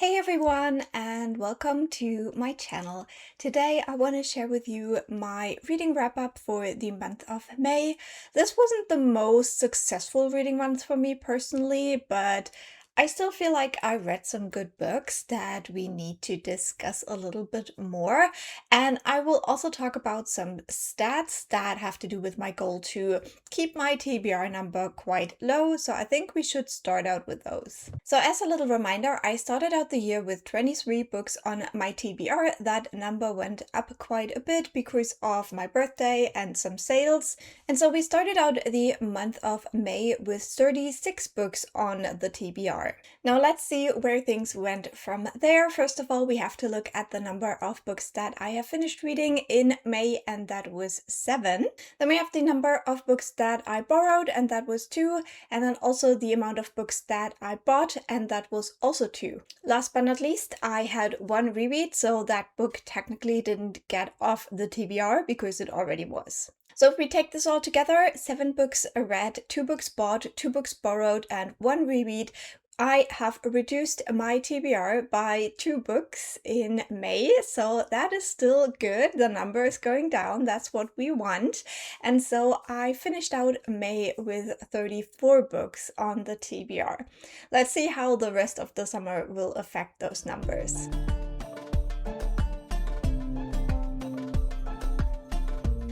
Hey everyone, and welcome to my channel. Today I want to share with you my reading wrap up for the month of May. This wasn't the most successful reading month for me personally, but I still feel like I read some good books that we need to discuss a little bit more. And I will also talk about some stats that have to do with my goal to keep my TBR number quite low. So I think we should start out with those. So as a little reminder, I started out the year with 23 books on my TBR. That number went up quite a bit because of my birthday and some sales. And so we started out the month of May with 36 books on the TBR. Now let's see where things went from there. First of all, we have to look at the number of books that I have finished reading in May, and that was 7. Then we have the number of books that I borrowed, and that was 2. And then also the amount of books that I bought, and that was also 2. Last but not least, I had 1 reread, so that book technically didn't get off the TBR because it already was. So if we take this all together, 7 books read, 2 books bought, 2 books borrowed, and 1 reread, I have reduced my TBR by 2 books in May, so that is still good. The number is going down, that's what we want. And so I finished out May with 34 books on the TBR. Let's see how the rest of the summer will affect those numbers.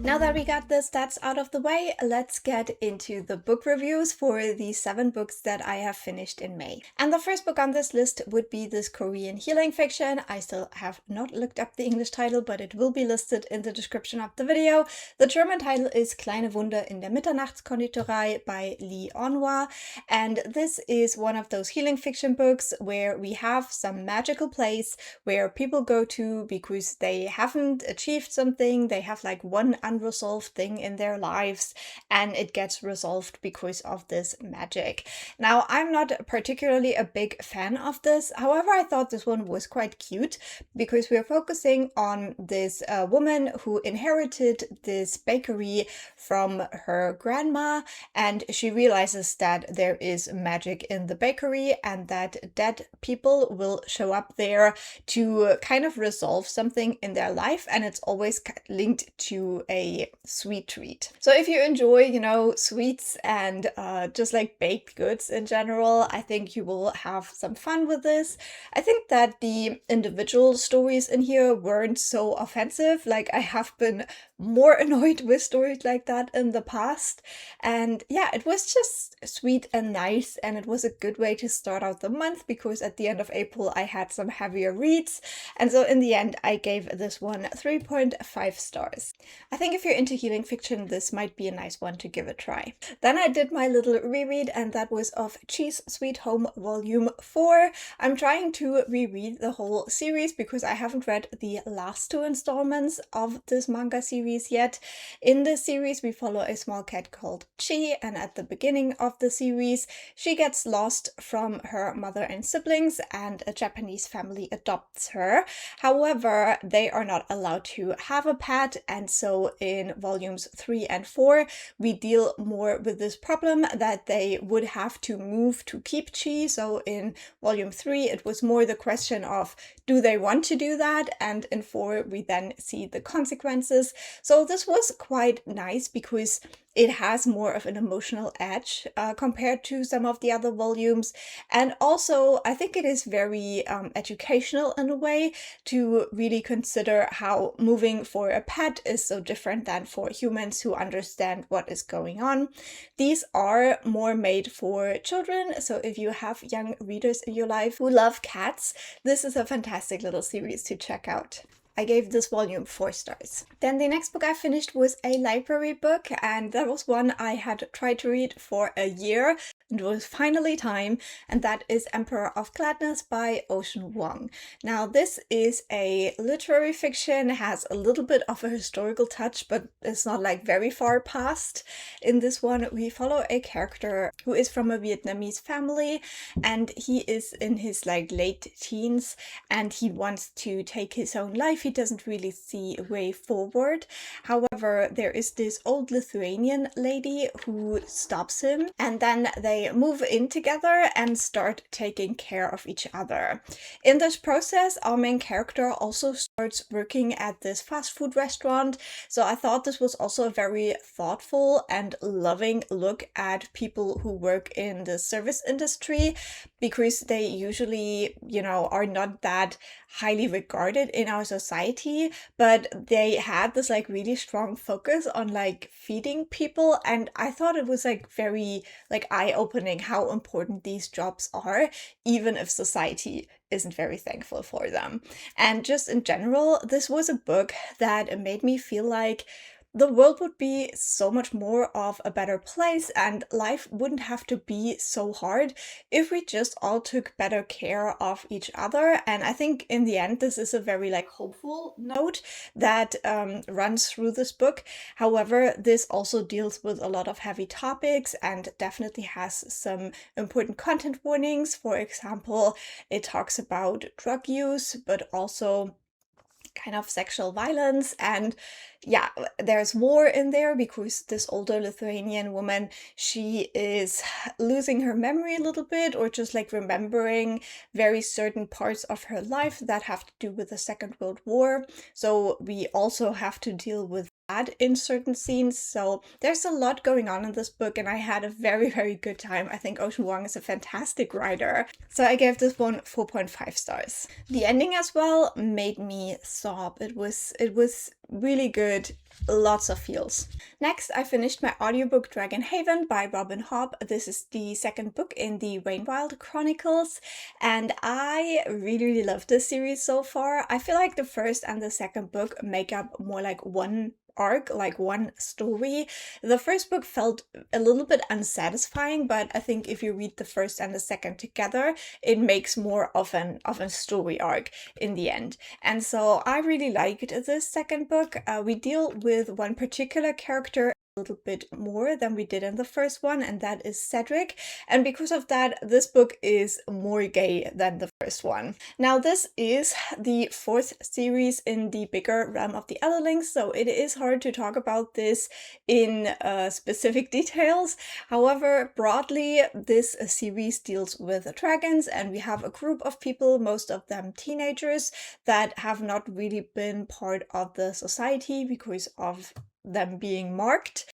Now that we got the stats out of the way, let's get into the book reviews for the 7 books that I have finished in May. And the first book on this list would be this Korean healing fiction. I still have not looked up the English title, but it will be listed in the description of the video. The German title is Kleine Wunder in der Mitternachtskonditorei by Onhwa. And this is one of those healing fiction books where we have some magical place where people go to because they haven't achieved something. They have like one unresolved thing in their lives, and it gets resolved because of this magic. Now, I'm not particularly a big fan of this. However, I thought this one was quite cute because we're focusing on this woman who inherited this bakery from her grandma, and she realizes that there is magic in the bakery and that dead people will show up there to kind of resolve something in their life, and it's always linked to a sweet treat. So if you enjoy, sweets and just like baked goods in general, I think you will have some fun with this. I think that the individual stories in here weren't so offensive. Like, I have been more annoyed with stories like that in the past. And yeah, it was just sweet and nice, and it was a good way to start out the month because at the end of April I had some heavier reads. And so in the end, I gave this one 3.5 stars. I think if you're into healing fiction, this might be a nice one to give a try. Then I did my little reread, and that was of Cheese Sweet Home Volume 4. I'm trying to reread the whole series because I haven't read the last 2 installments of this manga series yet. In this series, we follow a small cat called Chi, and at the beginning of the series, she gets lost from her mother and siblings, and a Japanese family adopts her. However, they are not allowed to have a pet, and so in volumes 3 and 4, we deal more with this problem that they would have to move to keep Chi. So in volume 3, it was more the question of, do they want to do that? And in 4, we then see the consequences. So this was quite nice because it has more of an emotional edge compared to some of the other volumes. And also, I think it is very educational in a way to really consider how moving for a pet is so different than for humans who understand what is going on. These are more made for children, so if you have young readers in your life who love cats, this is a fantastic little series to check out. I gave this volume 4 stars. Then the next book I finished was a library book, and that was one I had tried to read for a year. It was finally time, and that is Emperor of Gladness by Vuong. Now, this is a literary fiction, has a little bit of a historical touch, but it's not like very far past. In this one, we follow a character who is from a Vietnamese family, and he is in his late teens, and he wants to take his own life he doesn't really see a way forward. However, there is this old Lithuanian lady who stops him, and then they move in together and start taking care of each other. In this process, our main character also starts working at this fast food restaurant, so I thought this was also a very thoughtful and loving look at people who work in the service industry, because they usually, are not that highly regarded in our society, but they had this like really strong focus on like feeding people, and I thought it was like very like eye-opening how important these jobs are, even if society isn't very thankful for them. And just in general, this was a book that made me feel like the world would be so much more of a better place, and life wouldn't have to be so hard if we just all took better care of each other. And I think in the end, this is a very like hopeful note that runs through this book. However, this also deals with a lot of heavy topics and definitely has some important content warnings. For example, it talks about drug use, but also kind of sexual violence, and yeah, there's war in there because this older Lithuanian woman, she is losing her memory a little bit, or just like remembering very certain parts of her life that have to do with the Second World War. So we also have to deal with that in certain scenes. So there's a lot going on in this book, and I had a very, very good time. I think Vuong is a fantastic writer. So I gave this one 4.5 stars. The ending as well made me sob. It was really good. Lots of feels. Next, I finished my audiobook Dragon Haven by Robin Hobb. This is the second book in the Rainwild Chronicles, and I really, really love this series so far. I feel like the first and the second book make up more like one arc, like one story. The first book felt a little bit unsatisfying, but I think if you read the first and the second together, it makes more of an story arc in the end. And so I really liked this second book. We deal with one particular character a little bit more than we did in the first one, and that is Cedric. And because of that, this book is more gay than the first one. Now, this is the fourth series in the bigger realm of the Elderlings, so it is hard to talk about this in specific details. However, broadly, this series deals with dragons, and we have a group of people, most of them teenagers, that have not really been part of the society because of them being marked.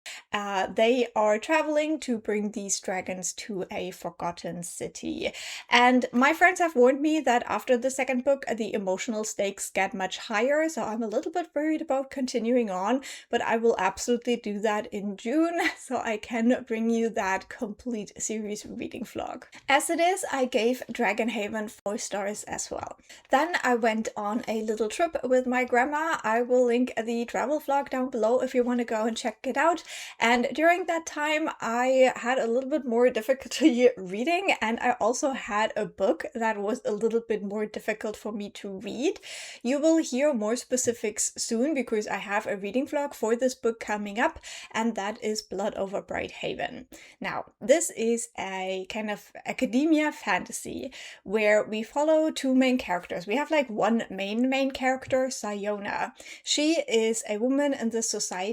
They are traveling to bring these dragons to a forgotten city. And my friends have warned me that after the second book, the emotional stakes get much higher, so I'm a little bit worried about continuing on, but I will absolutely do that in June, so I can bring you that complete series reading vlog. As it is, I gave Dragon Haven 4 stars as well. Then I went on a little trip with my grandma. I will link the travel vlog down below if you want to go and check it out. And during that time, I had a little bit more difficulty reading, and I also had a book that was a little bit more difficult for me to read. You will hear more specifics soon because I have a reading vlog for this book coming up, and that is Blood Over Bright Haven. Now, this is a kind of academia fantasy where we follow two main characters. We have like one main character, Sayona. She is a woman in this society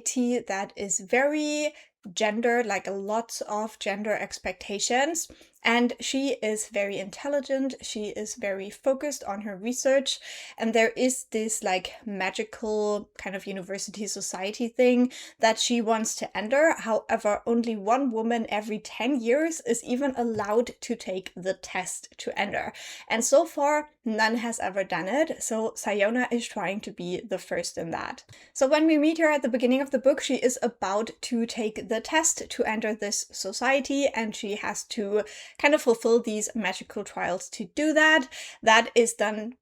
that is very gendered, like a lot of gender expectations. And she is very intelligent, she is very focused on her research, and there is this like magical kind of university society thing that she wants to enter. However, only one woman every 10 years is even allowed to take the test to enter. And so far, none has ever done it, so Sayona is trying to be the first in that. So when we meet her at the beginning of the book, she is about to take the test to enter this society, and she has to kind of fulfill these magical trials to do that. That is done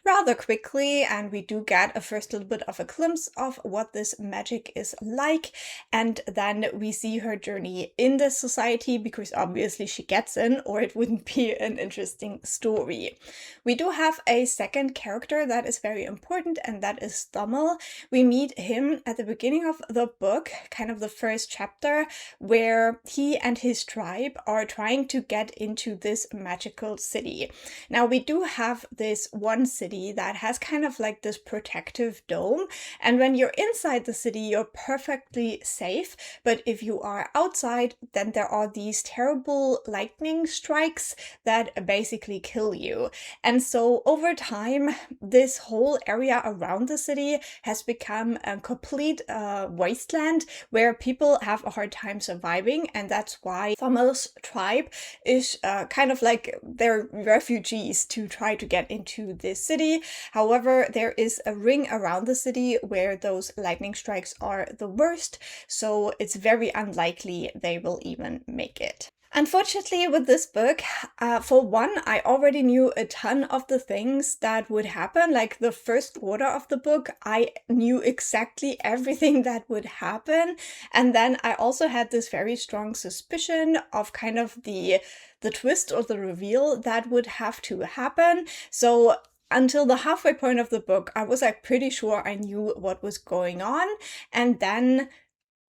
rather quickly, and we do get a first little bit of a glimpse of what this magic is like, and then we see her journey in this society because obviously she gets in or it wouldn't be an interesting story. We do have a second character that is very important, and that is Thummel. We meet him at the beginning of the book, kind of the first chapter, where he and his tribe are trying to get into this magical city. Now, we do have this one city city that has kind of like this protective dome. And when you're inside the city, you're perfectly safe. But if you are outside, then there are these terrible lightning strikes that basically kill you. And so over time, this whole area around the city has become a complete wasteland where people have a hard time surviving. And that's why Thommel's tribe is kind of like they're refugees to try to get into this city. However, there is a ring around the city where those lightning strikes are the worst, so it's very unlikely they will even make it. Unfortunately, with this book, for one, I already knew a ton of the things that would happen. Like the first quarter of the book, I knew exactly everything that would happen. And then I also had this very strong suspicion of kind of the twist or the reveal that would have to happen. So until the halfway point of the book, I was like pretty sure I knew what was going on. And then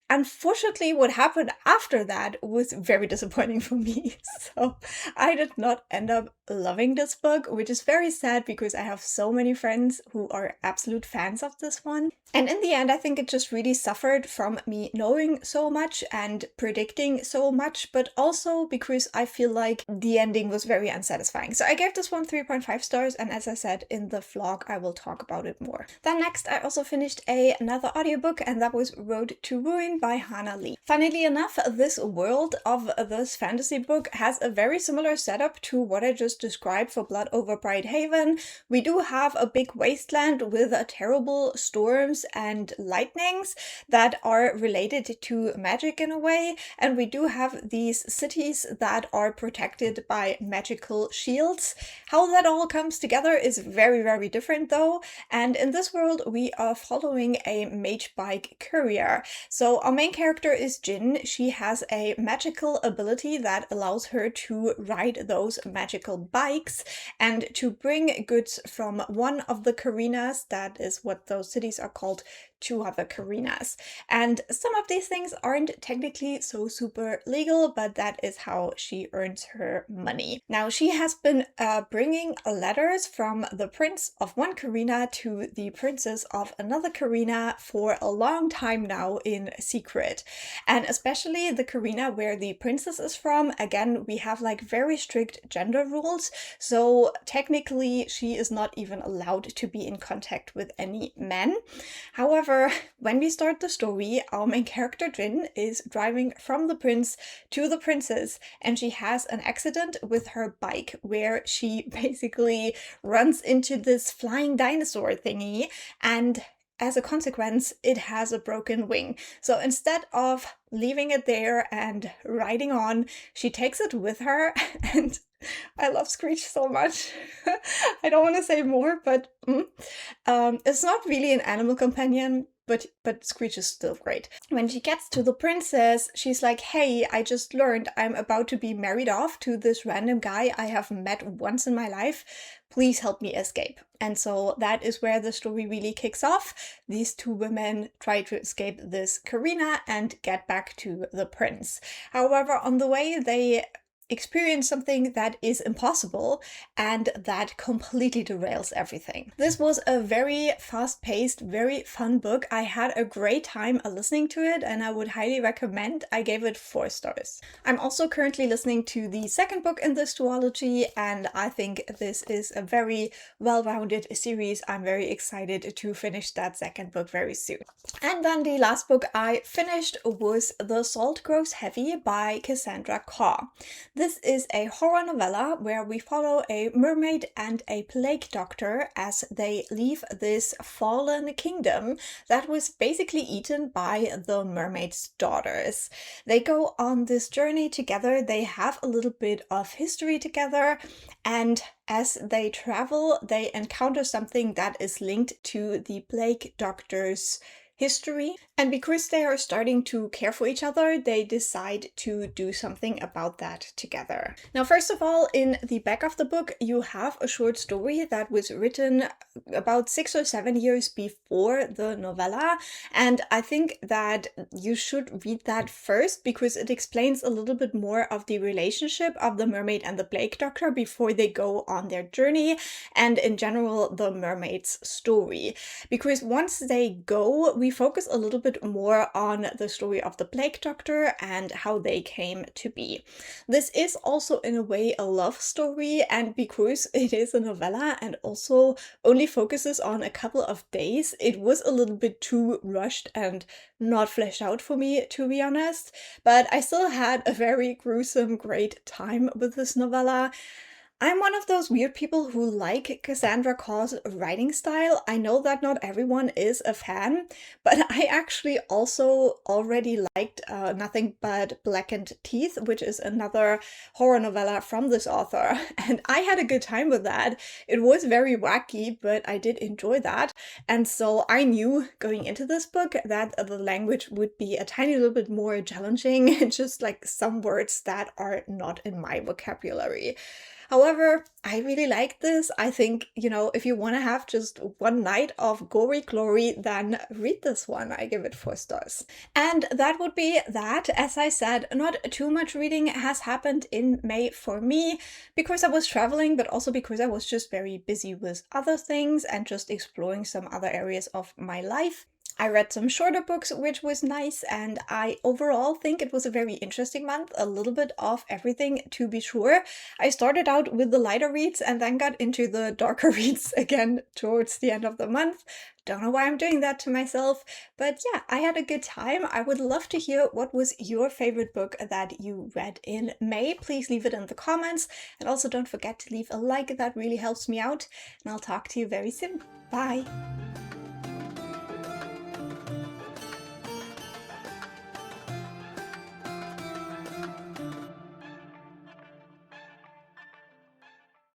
unfortunately, what happened after that was very disappointing for me. So I did not end up loving this book, which is very sad because I have so many friends who are absolute fans of this one. And in the end, I think it just really suffered from me knowing so much and predicting so much, but also because I feel like the ending was very unsatisfying. So I gave this one 3.5 stars, and as I said in the vlog, I will talk about it more. Then next, I also finished another audiobook, and that was Road to Ruin by Hana. Funnily enough, this world of this fantasy book has a very similar setup to what I just described for Blood Over Bright Haven. We do have a big wasteland with terrible storms and lightnings that are related to magic in a way, and we do have these cities that are protected by magical shields. How that all comes together is very, very different though, and in this world we are following a mage bike courier. So our main character is Jin. She has a magical ability that allows her to ride those magical bikes and to bring goods from one of the Karinas, that is what those cities are called, to other Karinas. And some of these things aren't technically so super legal, but that is how she earns her money. Now, she has been bringing letters from the prince of one Karina to the princess of another Karina for a long time now in secret. And especially the Karina where the princess is from, again, we have like very strict gender rules. So technically, she is not even allowed to be in contact with any men. However, when we start the story, our main character Jin is driving from the prince to the princess, and she has an accident with her bike where she basically runs into this flying dinosaur thingy, and as a consequence, it has a broken wing. So instead of leaving it there and riding on, she takes it with her, and I love Screech so much. I don't want to say more, but it's not really an animal companion, but Screech is still great. When she gets to the princess, she's like, hey, I just learned I'm about to be married off to this random guy I have met once in my life. Please help me escape. And so that is where the story really kicks off. These two women try to escape this Karina and get back to the prince. However, on the way, they experience something that is impossible and that completely derails everything. This was a very fast-paced, very fun book. I had a great time listening to it and I would highly recommend. I gave it 4 stars. I'm also currently listening to the second book in this duology, and I think this is a very well-rounded series. I'm very excited to finish that second book very soon. And then the last book I finished was The Salt Grows Heavy by Cassandra Khaw. This is a horror novella where we follow a mermaid and a plague doctor as they leave this fallen kingdom that was basically eaten by the mermaid's daughters. They go on this journey together, they have a little bit of history together, and as they travel, they encounter something that is linked to the plague doctor's history. And because they are starting to care for each other, they decide to do something about that together. Now, first of all, in the back of the book, you have a short story that was written about 6 or 7 years before the novella. And I think that you should read that first because it explains a little bit more of the relationship of the mermaid and the plague doctor before they go on their journey, and in general, the mermaid's story. Because once they go, we focus a little bit more on the story of the plague doctor and how they came to be. This is also in a way a love story, and because it is a novella and also only focuses on a couple of days, it was a little bit too rushed and not fleshed out for me, to be honest. But I still had a very gruesome, great time with this novella. I'm one of those weird people who like Cassandra Khaw's writing style. I know that not everyone is a fan, but I actually also already liked Nothing But Blackened Teeth, which is another horror novella from this author, and I had a good time with that. It was very wacky, but I did enjoy that, and so I knew going into this book that the language would be a tiny little bit more challenging, just like some words that are not in my vocabulary. However, I really like this. I think, if you want to have just one night of gory glory, then read this one. I give it 4 stars. And that would be that. As I said, not too much reading has happened in May for me because I was traveling, but also because I was just very busy with other things and just exploring some other areas of my life. I read some shorter books, which was nice, and I overall think it was a very interesting month, a little bit of everything to be sure. I started out with the lighter reads and then got into the darker reads again towards the end of the month. Don't know why I'm doing that to myself, but yeah, I had a good time. I would love to hear what was your favorite book that you read in May. Please leave it in the comments, and also don't forget to leave a like, that really helps me out, and I'll talk to you very soon. Bye!